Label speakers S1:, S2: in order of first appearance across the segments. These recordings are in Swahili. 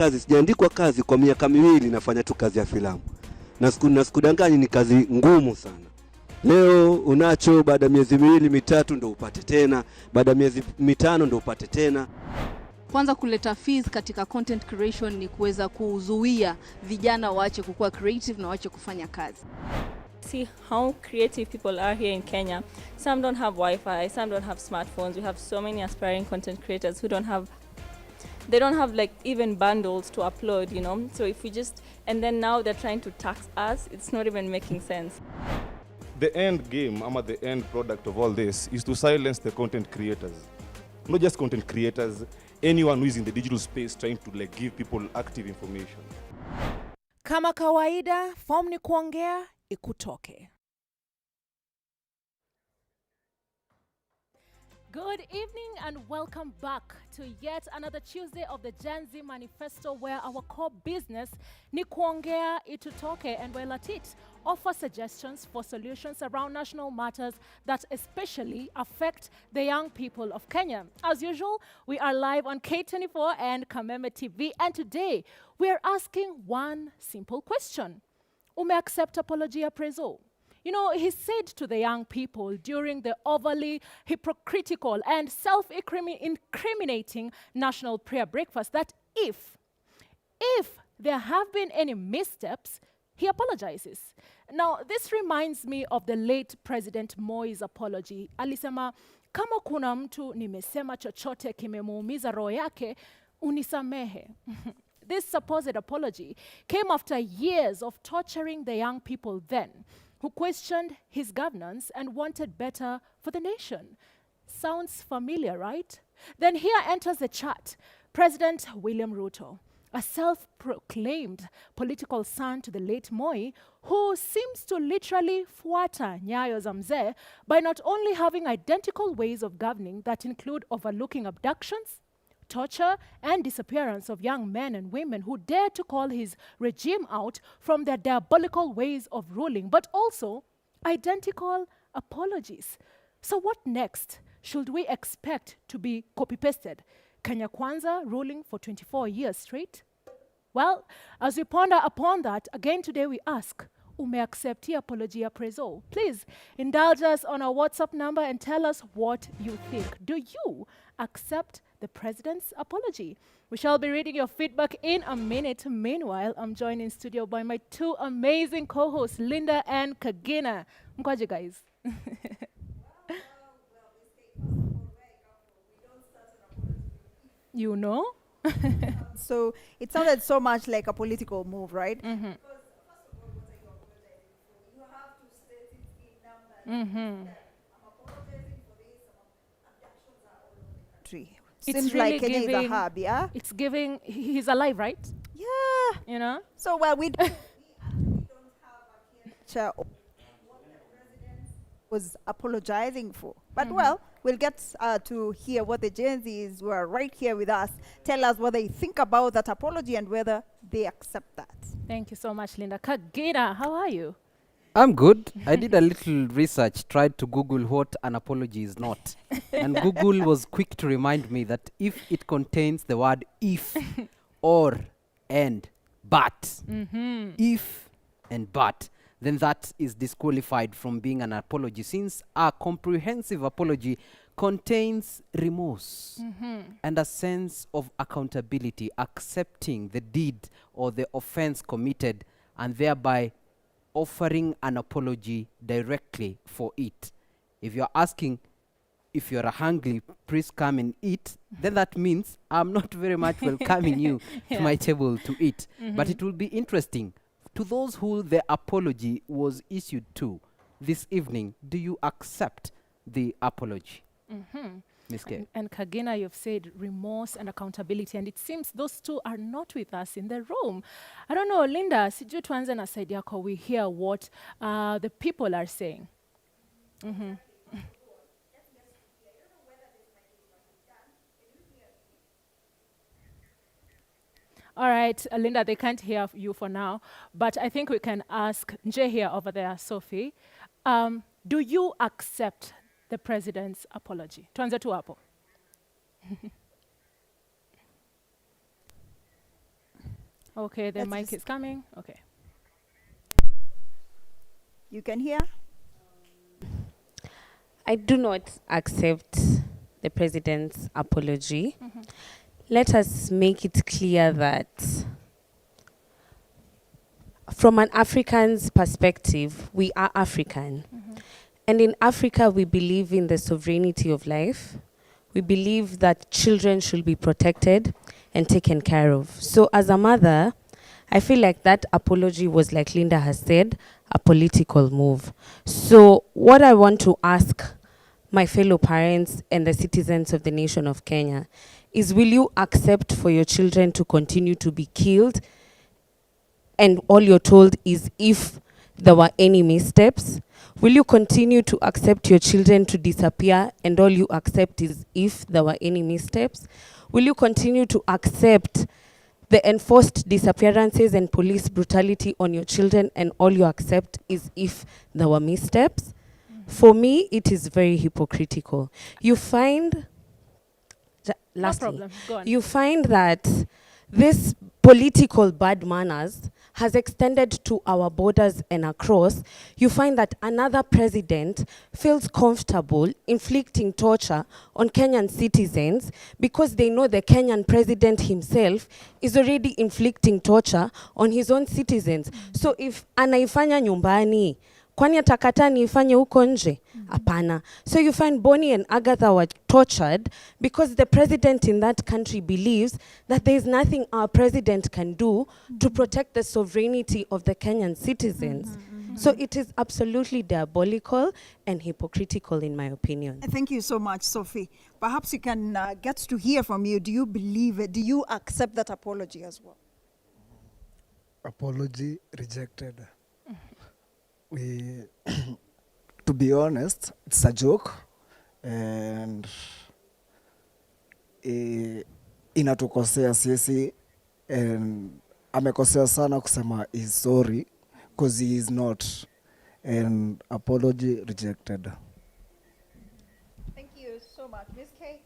S1: kazi, sijaandikwa kazi kwa miaka miwili, nafanya tu kazi ya filamu. Na sikudanganyi, ni kazi ngumu sana. Leo unacho, baada ya miezi miwili mitatu ndo upate tena, baada ya miezi mitano ndo upate tena.
S2: Kwanza kuleta fees katika content creation ni kuweza kuzuia vijana waache kukua creative na waache kufanya kazi.
S3: See how creative people are here in Kenya. Some don't have Wi-Fi, some don't have smartphones. We have so many aspiring content creators who don't have like even bundles to upload, you know. So if we just, and then now they're trying to tax us, it's not even making sense.
S4: The end game, the end product of all this is to silence the content creators. Not just content creators, anyone who is in the digital space trying to like give people active information.
S5: Kama kawaida, form ni kuongea ikutoke. Good evening and welcome back to yet another Tuesday of the Gen Z Manifesto, where our core business ni kuongea itutoke, and while at it offer suggestions for solutions around national matters that especially affect the young people of Kenya. As usual, we are live on K24 and Kameme TV, and today we are asking one simple question. Ume accept apology ya Prezo? You know, he said to the young people during the overly hypocritical and self-incriminating national prayer breakfast that if there have been any missteps, he apologizes. Now, this reminds me of the late President Moi's apology. Alisema, kama kuna mtu nimesema chochote kimemuumiza roho yake, unisamehe. This supposed apology came after years of torturing the young people then, who questioned his governance and wanted better for the nation. Sounds familiar, right? Then here enters the chat, President William Ruto, a self-proclaimed political son to the late Moi, who seems to literally fuata nyayo za mzee by not only having identical ways of governing that include overlooking abductions, torture, and disappearance of young men and women who dare to call his regime out from their diabolical ways of ruling, but also identical apologies. So what next should we expect to be copy-pasted? Kenya Kwanza ruling for 24 years straight? Well, as we ponder upon that, again today we ask, ume accepti apology ya Prezo? Please indulge us on our WhatsApp number and tell us what you think. Do you accept the president's apology? We shall be reading your feedback in a minute. Meanwhile, I'm joined in studio by my two amazing co-hosts, Linda and Kagina. Mkwaje, guys? You know?
S6: So it sounded so much like a political move, right?
S5: Mm-hmm.
S6: Seems really like Kenya is a hub, yeah?
S5: It's giving, he's alive, right?
S6: Yeah.
S5: You know?
S6: So, well, we don't have what the president was apologizing for. But, well, we'll get to hear what the Gen Zs who are right here with us tell us what they think about that apology and whether they accept that.
S5: Thank you so much, Linda. Kagina, how are you?
S7: I'm good. I did a little research, tried to Google what an apology is not. And Google was quick to remind me that if it contains the word if, or, and, but, if and but, then that is disqualified from being an apology, since a comprehensive apology contains remorse and a sense of accountability, accepting the deed or the offense committed and thereby offering an apology directly for it. If you're asking if you're hungry, please come and eat, then that means I'm not very much welcoming you to my table to eat. But it will be interesting. To those who the apology was issued to this evening, do you accept the apology? Ms. K.
S5: And Kagina, you've said remorse and accountability, and it seems those two are not with us in the room. I don't know, Linda, sijui tuanze na side yako, we hear what the people are saying. All right, Linda, they can't hear you for now, but I think we can ask Nje here over there, Sophie. Do you accept the president's apology? Tuanze tu hapo. Okay, the
S6: Let's
S5: mic
S6: just-
S5: is coming. Okay.
S6: You can hear?
S8: I do not accept the president's apology. Let us make it clear that from an African's perspective, we are African. And in Africa, we believe in the sovereignty of life. We believe that children should be protected and taken care of. So as a mother, I feel like that apology was, like Linda has said, a political move. So what I want to ask my fellow parents and the citizens of the nation of Kenya is, will you accept for your children to continue to be killed? And all you're told is if there were any missteps. Will you continue to accept your children to disappear and all you accept is if there were any missteps? Will you continue to accept the enforced disappearances and police brutality on your children and all you accept is if there were missteps? For me, it is very hypocritical. You find, lastly,
S5: No problem. Go on.
S8: you find that this political bad manners has extended to our borders and across. You find that another president feels comfortable inflicting torture on Kenyan citizens because they know the Kenyan president himself is already inflicting torture on his own citizens. So if anaifanya nyumbani, kwani atakata niifanye huko nje? Hapana. So you find Bonnie and Agatha were tortured because the president in that country believes that there is nothing our president can do to protect the sovereignty of the Kenyan citizens. So it is absolutely diabolical and hypocritical in my opinion.
S6: Thank you so much, Sophie. Perhaps you can get to hear from you. Do you believe it? Do you accept that apology as well?
S9: Apology rejected. We, to be honest, it's a joke, and inatukosea sisi, and amekosea sana kusema he's sorry because he is not, and apology rejected.
S6: Thank you so much. Ms. K?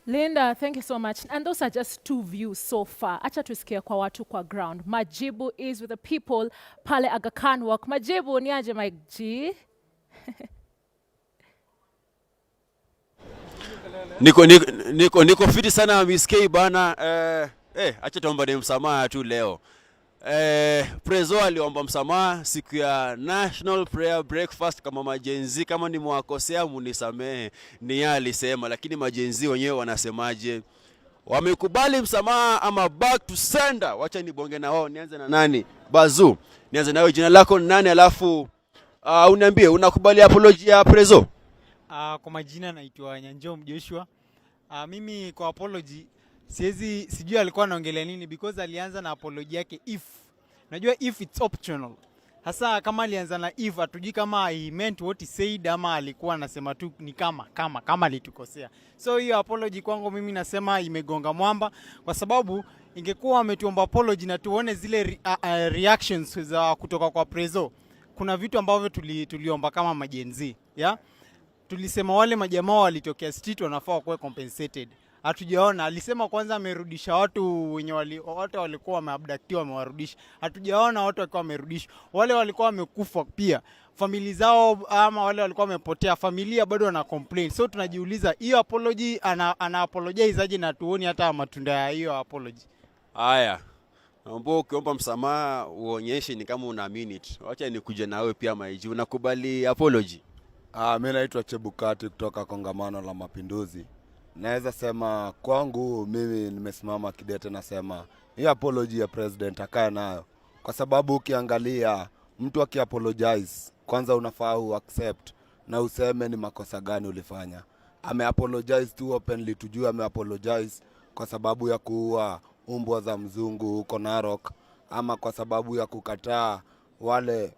S5: Linda, thank you so much. And those are just two views so far. Acha tusikie kwa watu kwa ground. Majibu is with the people pale Aga Khan Walk. Majibu ni aje Mike G?
S10: Niko fiti sana Miss K bana. Acha tuomba ni msamaha tu leo. Prezo aliomba msamaha siku ya National Prayer Breakfast kama majenzi, kama ni mwakosea munisamehe, ni yeye alisema, lakini majenzi wenyewe wanasemaje? Wamekubali msamaha ama back to sender? Wacha nibonge na wao. Nianze na nani? Bazu. Nianze na wewe, jina lako ni nani, alafu uniambie unakubali apology ya Prezo?
S11: Kwa majina naitwa Nyanjom Joshua. Mimi kwa apology sijui alikuwa anaongelea nini because alianza na apology yake if. Unajua if it's optional. Hasa kama alianza na if, hatujui kama he meant what he said ama alikuwa anasema tu ni kama alitukosea. So hiyo apology kwangu mimi nasema imegonga mwamba kwa sababu ingekuwa ametuomba apology na tuone zile reactions za kutoka kwa Prezo. Kuna vitu ambavyo tuliomba kama majenzi, yeah? Tulisema wale majamaa walitokea street wanafaa kuwa compensated. Hatujaona. Alisema kwanza amerudisha watu wenye wote walikuwa wameabductiwa, amewarudisha. Hatujaona watu wakiwa wamerudishwa. Wale walikuwa wamekufa pia, familia zao ama wale walikuwa wamepotea, familia bado wana complain. So tunajiuliza hiyo apology ana apologize aje na tuoni hata matunda ya hiyo apology.
S10: Haya. Naomba ukiomba msamaha uonyeshe ni kama unaamini it. Wacha nikuje na wewe pia Maiji. Unakubali apology?
S12: Mimi naitwa Chebukati kutoka Kongamano la Mapinduzi. Naweza sema kwangu mimi nimesimama kidete, nasema hii apology ya president akae nayo, kwa sababu ukiangalia mtu akiapologize kwanza unafaa accept na useme ni makosa gani ulifanya. Ameapologize tu openly, tujue ameapologize kwa sababu ya kuua umbwa za mzungu huko Narok, ama kwa sababu ya kukataa wale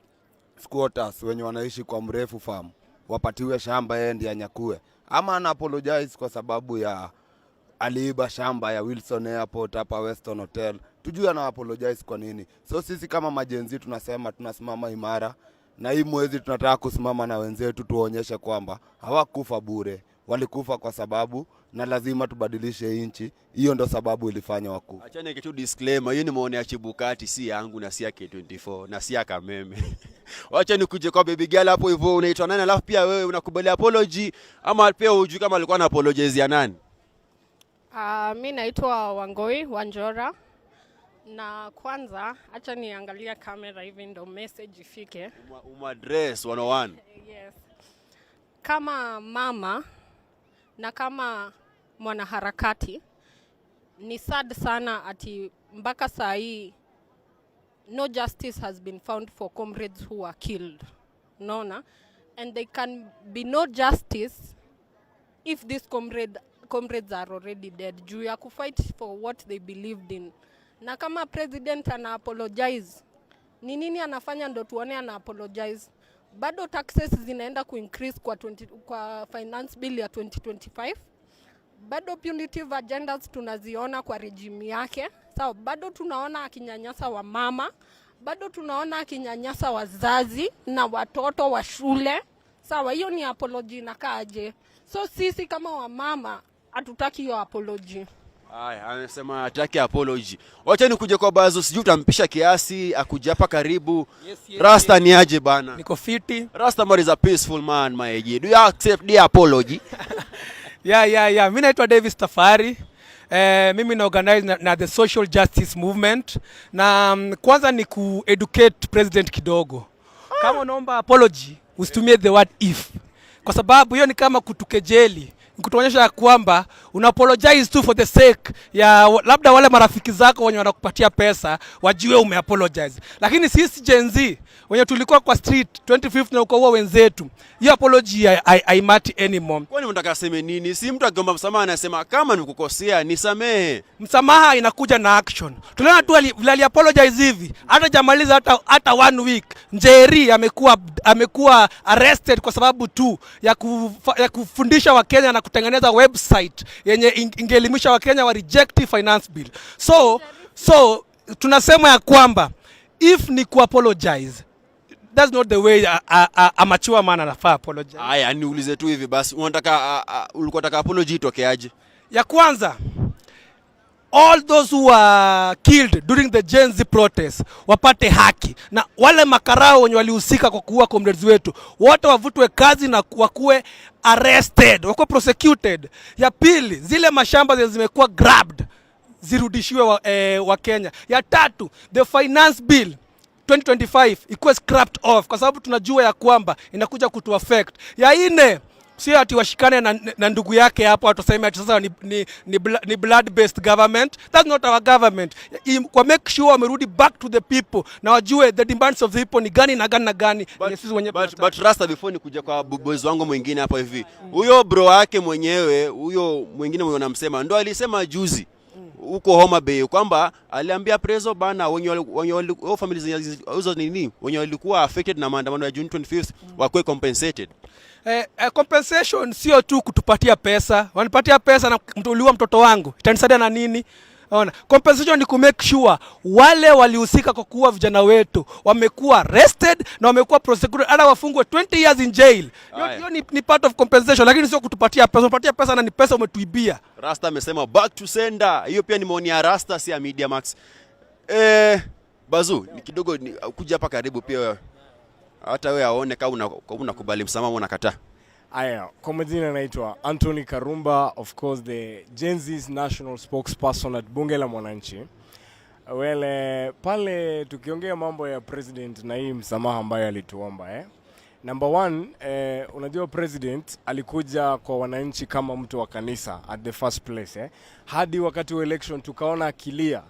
S12: squatters wenye wanaishi kwa Mrefu Farm wapatiwe shamba yeye ndiye anyakue, ama ana apologize kwa sababu ya aliiba shamba ya Wilson Airport hapa Weston Hotel. Tujue ana apologize kwa nini. So sisi kama majenzi tunasema tunasimama imara, na hii mwezi tunataka kusimama na wenzetu tuonyeshe kwamba hawakufa bure. Walikufa kwa sababu na lazima tubadilishe inchi. Hiyo ndo sababu ilifanya wakuu.
S10: Achane kitu disclaimer, hiyo ni maoni ya Chebukati, si yangu na si ya K24 na si ya Kameme. Wacha nikuje kwa baby girl hapo hivyo, unaitwa nani? Alafu pia wewe unakubali apology ama pia hujui kama alikuwa na apologize ya nani?
S13: Mimi naitwa Wangoi Wanjora, na kwanza acha niangalia kamera hivi ndo message ifike.
S10: Address 101.
S13: Yes. Kama mama na kama mwanaharakati, ni sad sana ati mpaka saa hii no justice has been found for comrades who were killed. Unaona? And they can be no justice if these comrades are already dead. Juu ya kufight for what they believed in. Na kama president ana apologize, ni nini anafanya ndo tuone ana apologize? Bado taxes zinaenda kuincrease kwa finance bill ya 2025. Bado punitive agendas tunaziona kwa regime yake. Sawa, bado tunaona akinyanyasa wa mama, bado tunaona akinyanyasa wazazi na watoto wa shule. Sawa, hiyo ni apology inakaaje? So sisi kama wamama hatutaki hiyo apology.
S10: Haya, anasema hataki apology. Wacha nikuje kwa Bazo, sijui utampisha kiasi akuje hapa karibu. Yes. Rasta ni aje bana?
S14: Niko fiti.
S10: Rasta man is a peaceful man, my G. Do you accept the apology?
S14: Yeah. Mimi naitwa Davis Tafari. Mimi na organize na the social justice movement. Na kwanza ni ku-educate president kidogo. Kama unaomba apology, usitumie the word if. Kwa sababu hiyo ni kama kutukejeli. Kutuonyesha kwamba una apologize tu for the sake ya labda wale marafiki zako wenye wanakupatia pesa wajue umeapologize. Lakini sisi Gen Z wenye tulikuwa kwa street 2015 na ukaua wenzetu, hiyo apology haimati anymore.
S10: Kwani unataka aseme nini? Si mtu akiomba msamaha anasema kama nikukosea nisamehe.
S14: Msamaha inakuja na action. Tuliona tu ali apologize hivi, hata jamaliza hata 1 week. Njeri amekuwa arrested kwa sababu tu ya kufundisha Wakenya na kutengeneza website yenye ingeelimisha Wakenya wa reject finance bill. So tunasema ya kwamba if ni ku-apologize, that's not the way a mature man anafaa apologize.
S10: Haya, niulize tu hivi basi, ulikuwa unataka apology itokeaje?
S14: Ya kwanza, all those who were killed during the Gen Z protest wapate haki, na wale makarao wenye walihusika kwa kuua comrades wetu wote wavutwe kazi na wakuwe arrested, wakuwe prosecuted. Ya pili, zile mashamba zimekuwa grabbed zirudishiwe wa Kenya. Ya tatu, the finance bill 2025 ikuwe scrapped off kwa sababu tunajua ya kwamba inakuja kutu affect. Ya nne, sio ati washikane na ndugu yake hapo atuseme ati sasa ni blood based government. That's not our government. Kwa make sure wamerudi back to the people na wajue the demands of the people ni gani na gani na gani.
S10: But Rasta, before nikuja kwa boys wangu mwingine hapa hivi, huyo bro wake mwenyewe, huyo mwingine mwenye unamsema ndo alisema juzi huko Homa Bay kwamba aliambia Prezo bana wenye familia hizo nini wenye walikuwa affected na maandamano ya June 25th wakuwe compensated.
S14: Compensation sio tu kutupatia pesa. Wanipatia pesa na mtuliwa mtoto wangu, itanisaidia na nini? Ona, compensation ni ku make sure wale walihusika kwa kuua vijana wetu wamekuwa arrested na wamekuwa prosecuted, hata wafungwe 20 years in jail. Hiyo ni part of compensation, lakini sio kutupatia pesa. Unapatia pesa na ni pesa umetuibia.
S10: Rasta amesema back to sender. Hiyo pia ni maoni ya Rasta, si ya Media Max. Bazu, ni kidogo kuja hapa karibu pia hata wewe aone kama unakubali msamaha au unakataa.
S15: Aya, kwa majina naitwa Anthony Karumba, of course the Gen Z's national spokesperson at Bunge la Mwananchi. Pale tukiongea mambo ya president na hii msamaha ambayo alituomba Number one, unajua president alikuja kwa wananchi kama mtu wa kanisa at the first place hadi wakati wa election tukaona akilia.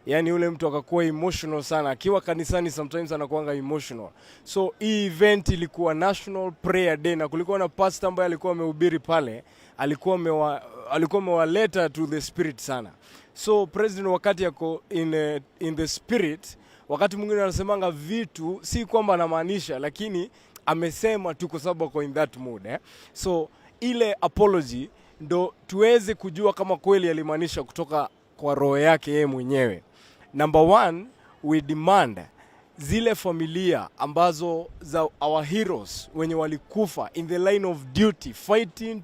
S15: Yani ule mtu akakuwa emotional sana. Akiwa kanisani sometimes anakuanga emotional. So hii event ilikuwa National Prayer Day na kulikuwa na pastor ambaye alikuwa amehubiri pale, alikuwa amewaleta to the spirit sana. So president wakati yako in the spirit, wakati mwingine anasemanga vitu si kwamba anamaanisha, lakini amesema tu kwa sababu ako in that mood So ile apology ndo tuweze kujua kama kweli alimaanisha kutoka kwa roho yake yeye mwenyewe. Number one, we demand zile familia ambazo za our heroes wenye walikufa in the line of duty fighting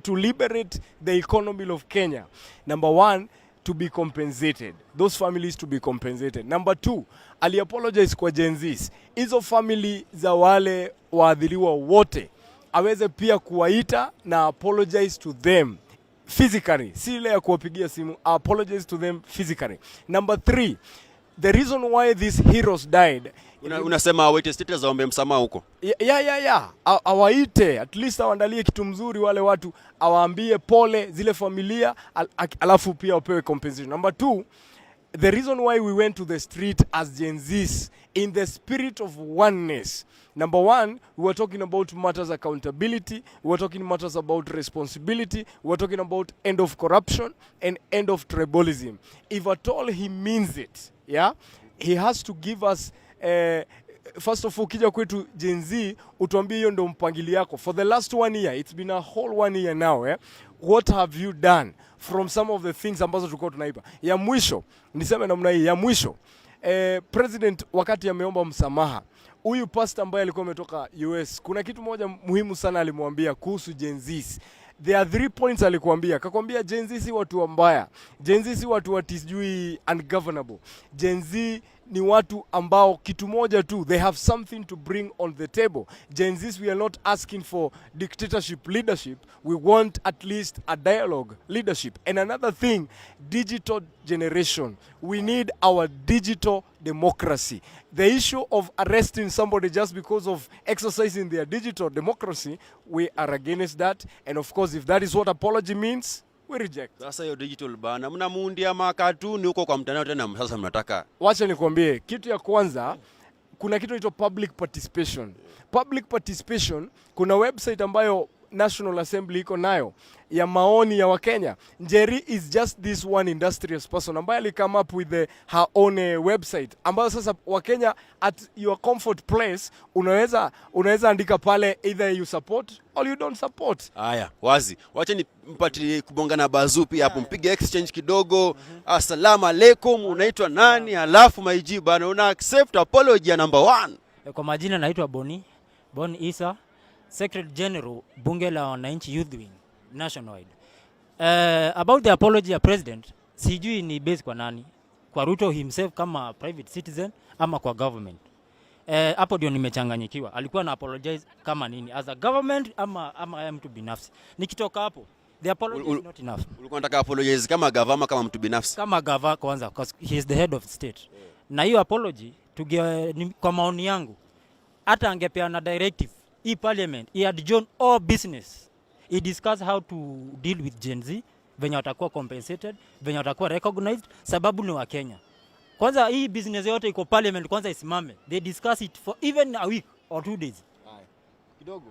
S15: to liberate the economy of Kenya. Number one, to be compensated. Those families to be compensated. Number two, ali apologize kwa Gen Zs. Hizo family za wale waadhiriwa wote aweze pia kuwaita na apologize to them physically. Si ile ya kuwapigia simu, apologize to them physically. Number three, the reason why these heroes died.
S10: Unasema await status aombe msamaha huko.
S15: Awaite, at least awaandalie kitu mzuri wale watu, awaambie pole zile familia, alafu pia wapewe compensation. Number two, the reason why we went to the street as Gen Zs in the spirit of oneness. Number one, we were talking about matters accountability. We were talking matters about responsibility. We were talking about end of corruption and end of tribalism. If at all he means it, yeah, he has to give us first of all, kija kwetu Gen Z, utuambie hiyo ndo mpangili yako. For the last 1 year, it's been a whole 1 year now, what have you done from some of the things ambazo tulikuwa tunaiba? Ya mwisho, niseme namna hii, ya mwisho, president wakati ameomba msamaha, huyu pastor ambaye alikuwa ametoka US, kuna kitu moja muhimu sana alimwambia kuhusu Gen Zs. There are 3 points alikuambia. Akakwambia Gen Z si watu wambaya. Gen Z si watu watisijui ungovernable. Gen Z ni watu ambao kitu moja tu, they have something to bring on the table. Gen Zs, we are not asking for dictatorship leadership. We want at least a dialogue leadership. And another thing, digital generation. We need our digital democracy. The issue of arresting somebody just because of exercising their digital democracy, we are against that. And of course, if that is what apology means, we reject.
S10: Sasa hiyo digital bana, mnamuundia makatuni huko kwa mtandao tena sasa mnataka.
S15: Wacha nikwambie, kitu ya kwanza, kuna kitu inaitwa public participation. Public participation, kuna website ambayo National Assembly iko nayo ya maoni ya Wakenya. Njeri is just this one industrious person ambaye ali come up with her own website ambayo sasa Wakenya at your comfort place unaweza andika pale either you support or you don't support.
S10: Haya, wazi. Wacha nimpatie kubonga na Bazuu pia hapo, mpige exchange kidogo. Assalamu alaikum, unaitwa nani? Alafu maiji bana, una accept apology ya number 1?
S16: Kwa majina naitwa Boni Isa, Secretary General Bunge la Wananchi Youth Wing nationwide. About the apology ya president, sijui ni base kwa nani, kwa Ruto himself kama private citizen ama kwa government. Hapo ndio nimechanganyikiwa. Alikuwa na apologize kama nini, as a government ama mtu binafsi? Nikitoka hapo, the apology is not enough.
S10: Ulikuwa unataka apologize kama government kama mtu binafsi?
S16: Kama government kwanza, because he is the head of state. Na hiyo apology kwa maoni yangu, hata angepeana directive parliament, he adjourn all business. He discuss how to deal with Gen Z, venye watakuwa compensated, venye watakuwa recognized, sababu ni wa Kenya. Kwanza hii business yote iko parliament kwanza isimame. They discuss it for even a week or 2 days.
S10: Kidogo.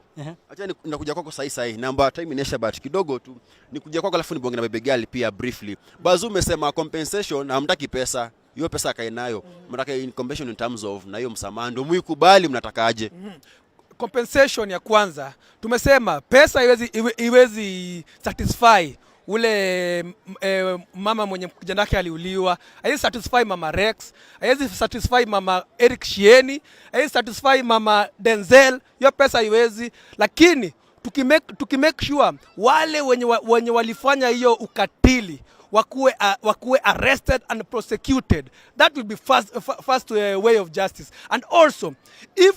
S10: Acha ninakuja kwako sahi. Namba time inesha but kidogo tu. Nikuja kwako alafu nibonge na Bebe Girl pia briefly. Bazuu umesema compensation hamtaki pesa. Hiyo pesa kae nayo. Mnataka in compensation in terms of na hiyo msamaha ndio muikubali, mnatakaje?
S14: Compensation ya kwanza tumesema pesa iwezi satisfy ule mama mwenye kijana yake aliuliwa, haiwezi satisfy mama Rex, haiwezi satisfy mama Eric Shieni, haiwezi satisfy mama Denzel. Hiyo pesa haiwezi, lakini tukimake sure wale wenye walifanya hiyo ukatili wakuwe arrested and prosecuted, that will be first way of justice. And also if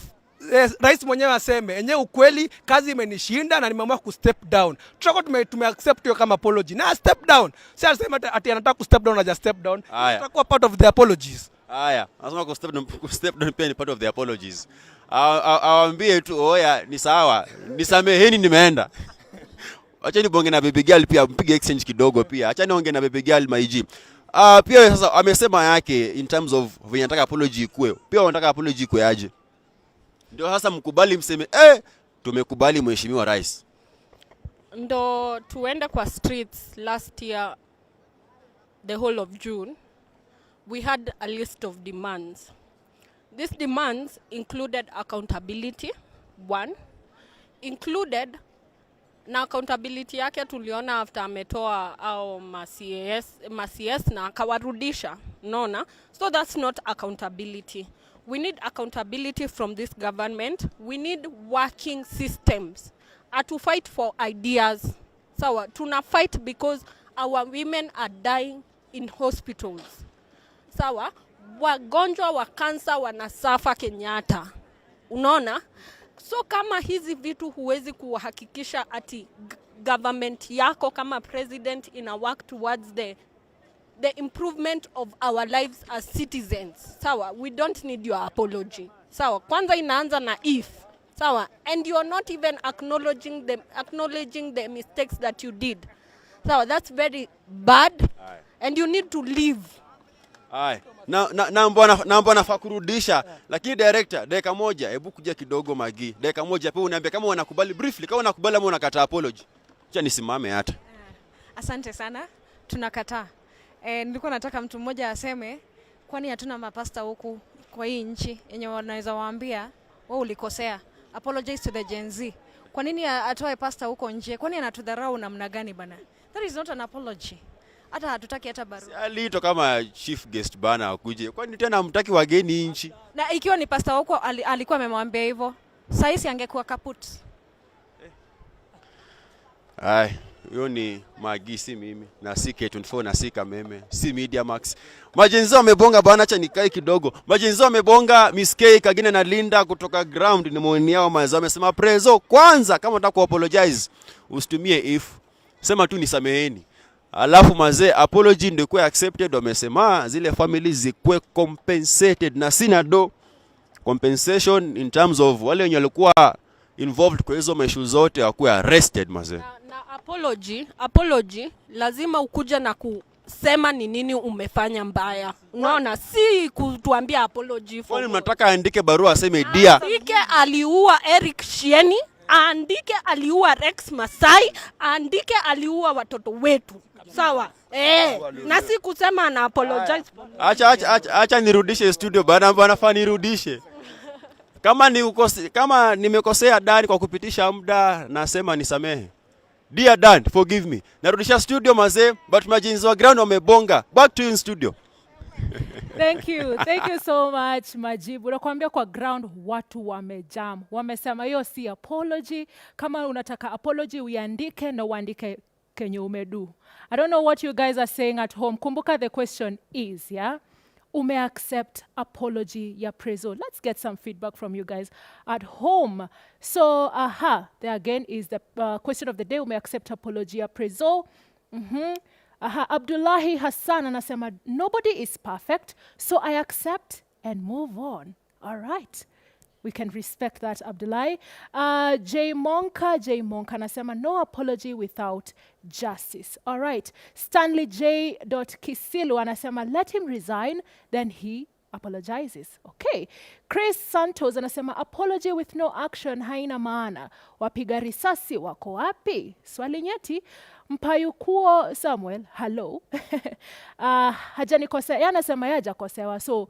S14: rais mwenyewe aseme enyewe ukweli kazi imenishinda na nimeamua ku step down, tutakuwa tumeaccept hiyo kama apology na step down. Si asema ati anataka ku step down na just step down, tutakuwa part of the apologies.
S10: Haya, nasema ku step down pia ni part of the apologies. Awaambie tu oya ni sawa, nisameheni nimeenda. Acha nibonge na Bebe Girl pia, mpige exchange kidogo pia. Acha niongee na Bebe Girl maiji. Pia sasa amesema yake in terms of venye anataka apology ikue. Pia wanataka apology ikue aje? Ndio sasa mkubali mseme tumekubali mheshimiwa rais.
S13: Ndo tuende kwa streets last year, the whole of June, we had a list of demands. These demands included accountability, 1, included na accountability yake tuliona after ametoa au ma CS na akawarudisha Unaona? So that's not accountability. We need accountability from this government. We need working systems. To fight for ideas. Sawa, tuna fight because our women are dying in hospitals. Sawa, wagonjwa wa kansa wanasafa Kenyatta. Unaona? So kama hizi vitu huwezi kuhakikisha ati government yako kama president ina work towards the improvement of our lives as citizens. Sawa, we don't need your apology. Sawa, kwanza inaanza na if. Sawa, and you're not even acknowledging the mistakes that you did. Sawa, that's very bad. Aye. And you need to leave.
S10: Aye. Na mbona nafaa kurudisha, lakini director, dakika moja, hebu kuja kidogo Magi. Dakika moja pia uniambie kama wanakubali briefly, kama wanakubali ama unakataa apology. Acha nisimame hata.
S17: Asante sana. Tunakataa. Nilikuwa nataka mtu mmoja aseme kwani hatuna mapasta huku kwa hii nchi yenye wanaweza waambia wewe ulikosea. Apologize to the Gen Z. Kwa nini atoe pasta huko nje? Kwani anatudharau namna gani bana? That is not an apology. Hata hatutaki hata barua.
S10: Alito kama chief guest bana akuje. Kwani tena hamtaki wageni nchi?
S17: Na ikiwa ni pasta huko alikuwa amemwambia hivyo, sasa angekuwa kaput.
S10: Ai, hiyo ni Magi, si mimi na si K24 na si Kameme, si Media Max. Majenzo wamebonga bana, acha nikae kidogo. Majenzo wamebonga, Miss K Kagine na Linda kutoka ground ni mwoni yao mazao wamesema prezo kwanza kama unataka kuapologize usitumie if. Sema tu nisameheni. Alafu mazee apology ndio kwa accepted, wamesema zile families zikwe compensated na sina do compensation in terms of wale wenye walikuwa involved kwa hizo issue zote wakuwe arrested mazee.
S13: Na apology lazima ukuja na kusema ni nini umefanya mbaya. Unaona, si kutuambia apology for.
S10: Kwani mnataka aandike barua aseme dia?
S13: Andike aliua Eric Shieni, andike aliua Rex Masai, andike aliua watoto wetu. Sawa? Na si kusema na apologize.
S10: Acha nirudishe studio bana fani nirudishe. Kama nimekosea Dan kwa kupitisha muda nasema nisamehe. Dear Dan, forgive me. Narudisha studio mazee, but Majenzi wa ground wamebonga. Back to you in studio.
S5: Thank you so much Majibu. Nakwambia kwa ground watu wamejam. Wamesema hiyo si apology. Kama unataka apology uandike na uandike kenye umedu. I don't know what you guys are saying at home. Kumbuka the question is, yeah? Ume accept apology ya prezo. Let's get some feedback from you guys at home. So, there again is the question of the day. Ume accept apology ya prezo. Abdullahi Hassan anasema, nobody is perfect, so I accept and move on. All right. We can respect that, Abdullahi. J Monka anasema, no apology without justice. All right. Stanley J. Kisilu anasema, let him resign, then he apologizes. Okay. Chris Santos anasema, apology with no action haina maana. Wapiga risasi wako wapi? Swali nyeti. Mpayukuo Samuel, hello. Hajanikosea, yeye anasema yeye hajakosewa. So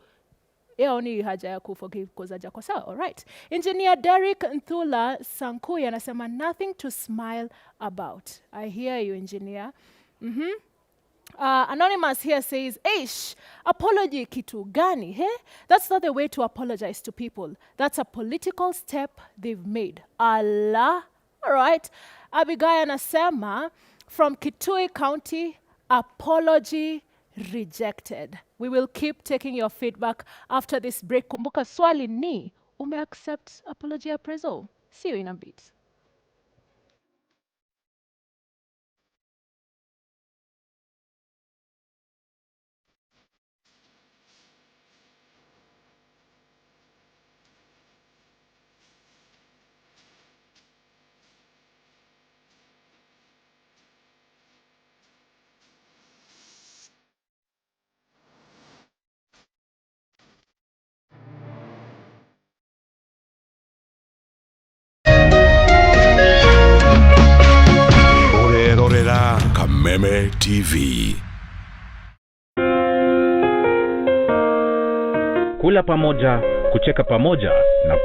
S5: yeye ni haja ya kuforgive because hajakosewa. All right. Engineer Derek Nthula Sankuya anasema, nothing to smile about. I hear you, engineer. Anonymous here says, apology kitu gani? Hey? That's not the way to apologize to people. That's a political step they've made. Allah. All right. Abigail anasema, from Kitui County, apology rejected. We will keep taking your feedback after this break. Kumbuka swali ni, ume accept apology ya prezo? See you in a bit.
S18: Kameme TV. Kula pamoja, kucheka pamoja na